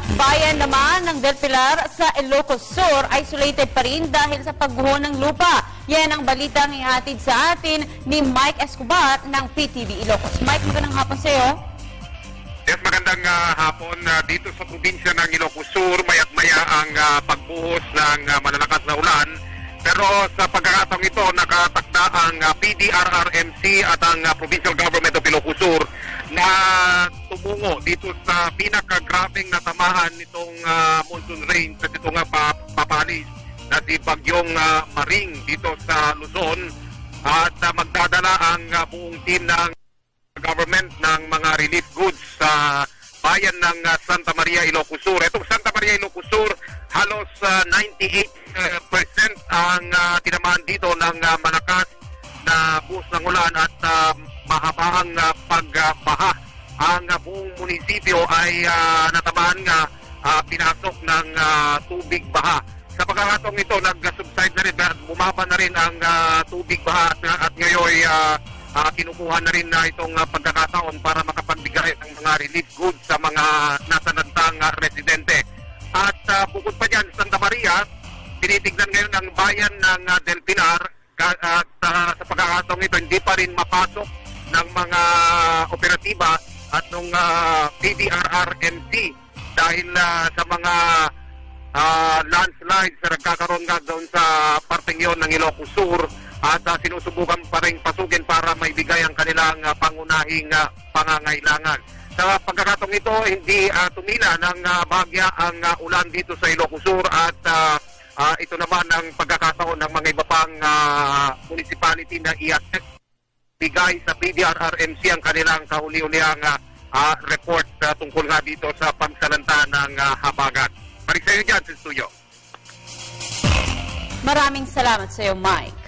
At bayan naman ng Del Pilar sa Ilocos Sur, isolated pa rin dahil sa pagguho ng lupa. Yan ang balitang ihatid sa atin ni Mike Escobar ng PTV Ilocos. Mike, magandang hapon sa iyo. Yes, magandang hapon. Dito sa probinsya ng Ilocos Sur, maya't-maya ang pagbuhos ng malalakas na ulan. Pero sa pagkakataong ito, nakatakda ang PDRRMC at ang Provincial Government of Ilocos Sur na tumungo dito sa pinakagrabing natamaan nitong monsoon rain at ito nga papalis na si Bagyong Maring dito sa Luzon at magdadala ang buong team ng government ng mga relief goods sa bayan ng Santa Maria, Ilocos Sur. Itong Santa Maria, Ilocos Sur, halos 98% ang tinamaan dito ng malakas na buhos ng ulan at mahabaang pagbaha. Ang buong munisipyo ay natamaan nga pinasok ng tubig baha. Sa pagkakataong ito, nag-subside na rin, bumaba na rin ang tubig baha at ngayon kinukuha na rin na itong pagkakataon para makapagbigay ng mga relief goods sa mga nasanantang residente. At bukod pa dyan, Santa Maria, tinitignan ngayon ang bayan ng Del Pilar at sa pagkakataong ito, hindi pa rin mapasok ng mga operatiba at ng PDRRMC dahil sa mga landslides na nagkakaroon nga doon sa parteng yon ng Ilocos Sur at sinusubukan pa rin pasukin para maibigay ang kanilang pangunahing pangangailangan. Sa pagkakataong ito, hindi tumila ng bahagya ang ulan dito sa Ilocos Sur at ito naman ang pagkakataon ng mga iba pang municipality na i-assess bigay sa PDRRMC ang kanilang kahuli-hulihang report tungkol nga dito sa pagsalanta ng habagat. Balik sa iyo dyan sa studio. Maraming salamat sa iyo, Mike.